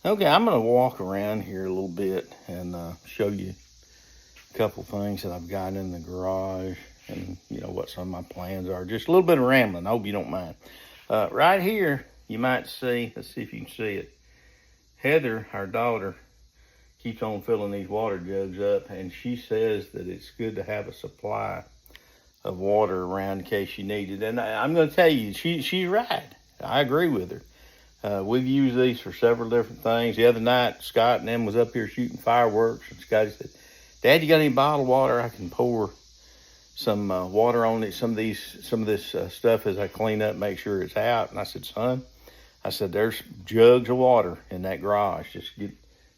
Okay, I'm gonna walk around here a little bit and show you a couple things that I've got in the garage, and what some of my plans are. Just a little bit of rambling. I hope you don't mind. Right here, you might see. Let's see if you can see it. Heather, our daughter, keeps on filling these water jugs up, and she says that it's good to have a supply of water around in case you need it. And I'm going to tell you, she's right. I agree with her. We've used these for several different things. The other night, Scott and them was up here shooting fireworks, and Scotty said, "Dad, you got any bottled water? I can pour some water on it. Some of this stuff as I clean up, make sure it's out." And I said, "Son," I said, "there's jugs of water in that garage. Just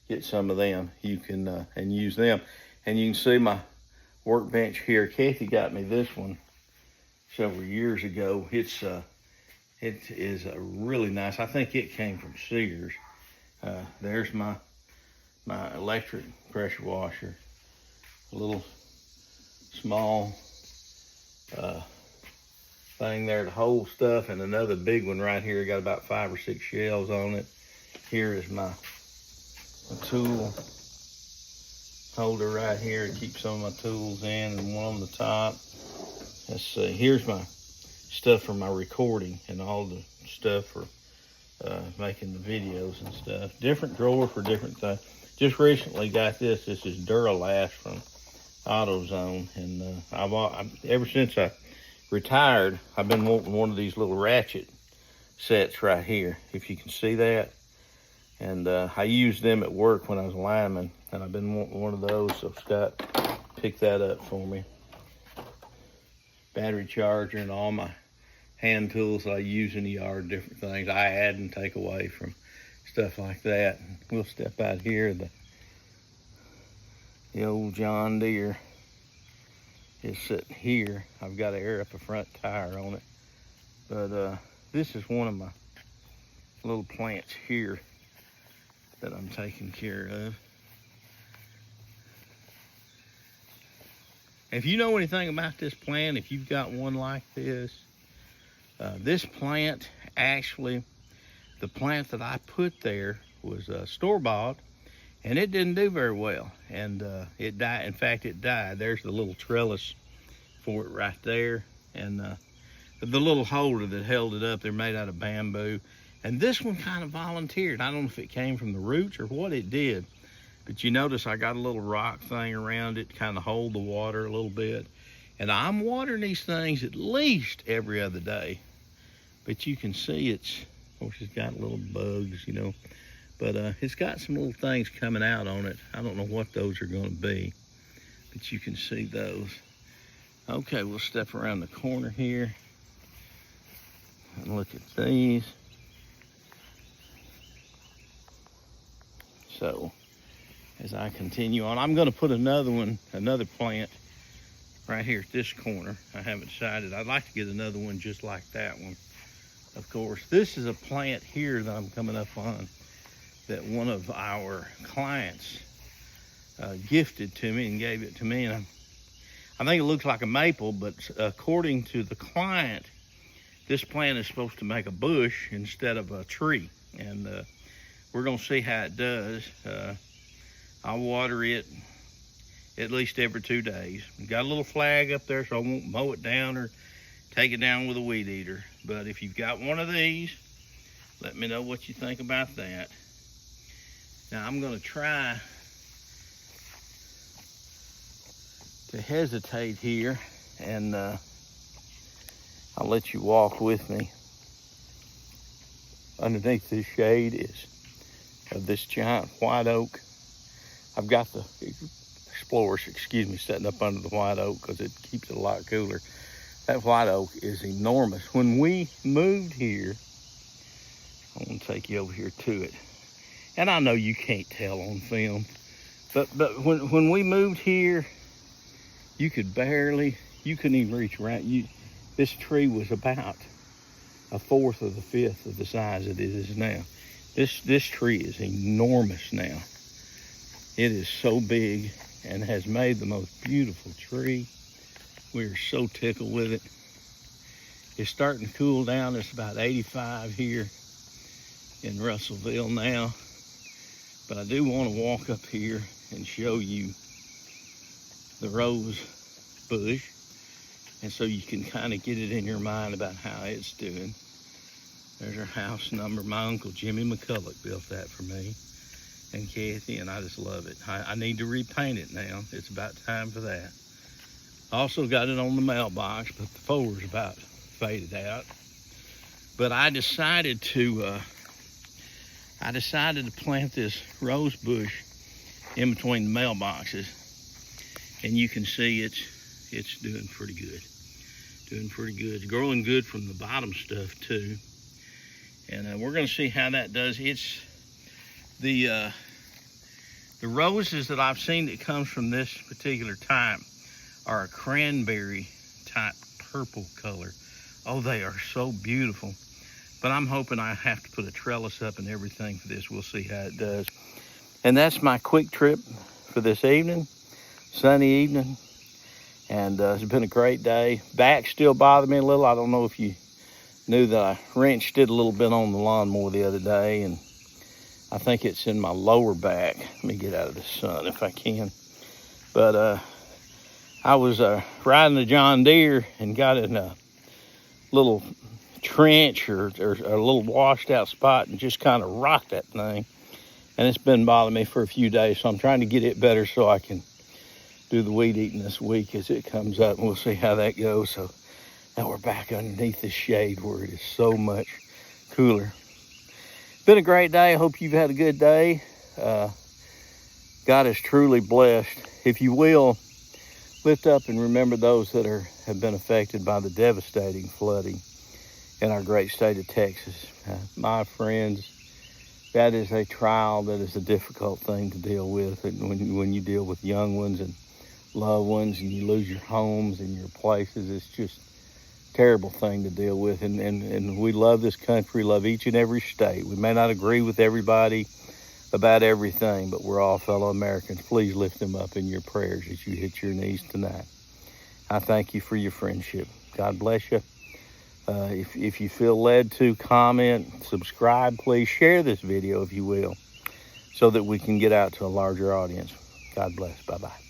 get some of them. You can and use them." And you can see my workbench here. Kathy got me this one several years ago. It is a really nice. I think it came from Sears. There's my electric pressure washer. A little small thing there to hold stuff, and another big one right here. Got about 5 or 6 shelves on it. Here is my tool holder right here. It keeps some of my tools in, and one on the top. Let's see. Here's my stuff for my recording and all the stuff for making the videos and stuff. Different drawer for different things. Just recently got this. This is Duralast from AutoZone, and I've ever since I retired, I've been wanting one of these little ratchet sets right here, if you can see that. And I used them at work when I was a lineman, and I've been wanting one of those, so Scott picked that up for me. Battery charger and all my hand tools I use in the yard, different things I add and take away from stuff like that. We'll step out here. The old John Deere is sitting here. I've got to air up a front tire on it. But this is one of my little plants here that I'm taking care of. If you know anything about this plant, if you've got one like this plant, actually, the plant that I put there was store-bought, and it didn't do very well, and it died. In fact, it died. There's the little trellis for it right there, and the little holder that held it up, they're made out of bamboo, and this one kind of volunteered. I don't know if it came from the roots or what it did, but you notice I got a little rock thing around it to kind of hold the water a little bit. And I'm watering these things at least every other day. But you can see of course, it's got little bugs, But it's got some little things coming out on it. I don't know what those are going to be, but you can see those. Okay, we'll step around the corner here and look at these. So, as I continue on, I'm going to put another plant right here at this corner. I haven't decided. I'd like to get another one just like that one. Of course, this is a plant here that I'm coming up on that one of our clients gifted to me and gave it to me. And I think it looks like a maple, but according to the client, this plant is supposed to make a bush instead of a tree. And we're going to see how it does. I'll water it at least every 2 days. Got a little flag up there so I won't mow it down or take it down with a weed eater. But if you've got one of these, let me know what you think about that. Now I'm going to try to hesitate here, and I'll let you walk with me. Underneath this shade is of this giant white oak. I've got the Explorers, setting up under the white oak because it keeps it a lot cooler. That white oak is enormous. When we moved here, I want to take you over here to it. And I know you can't tell on film, but when we moved here, you couldn't even reach around. This tree was about 1/4 of the 1/5 of the size it is now. This tree is enormous now. It is so big and has made the most beautiful tree. We're so tickled with it. It's starting to cool down. It's about 85 here in Russellville now. But I do want to walk up here and show you the rose bush, and so you can kind of get it in your mind about how it's doing. There's our house number. My Uncle Jimmy McCulloch built that for me and Kathy, and I just love it. I need to repaint it now. It's about time for that. I also got it on the mailbox, but the folder's about faded out. But I decided to plant this rose bush in between the mailboxes, and you can see it's doing pretty good. It's growing good from the bottom stuff too. And we're going to see how that does. It's the roses that I've seen that comes from this particular type are a cranberry type purple color. Oh, they are so beautiful. But I'm hoping I have to put a trellis up and everything for this. We'll see how it does. And that's my quick trip for this evening, sunny evening. And it's been a great day. Back still bothering me a little. I don't know if you knew that I wrenched it a little bit on the lawnmower the other day, and I think it's in my lower back. Let me get out of the sun if I can. But I was riding the John Deere and got in a little trench or a little washed out spot and just kind of rocked that thing. And it's been bothering me for a few days, so I'm trying to get it better so I can do the weed eating this week as it comes up, and we'll see how that goes. So now we're back underneath the shade where it is so much cooler. Been a great day. I hope you've had a good day. God is truly blessed. If you will, lift up and remember those that have been affected by the devastating flooding in our great state of Texas. My friends, that is a trial, that is a difficult thing to deal with. And when you deal with young ones and loved ones and you lose your homes and your places, it's just a terrible thing to deal with. And we love this country, love each and every state. We may not agree with everybody about everything, but we're all fellow Americans. Please lift them up in your prayers as you hit your knees tonight. I thank you for your friendship. God bless you. If you feel led to comment, subscribe, please share this video if you will, so that we can get out to a larger audience. God bless. Bye-bye.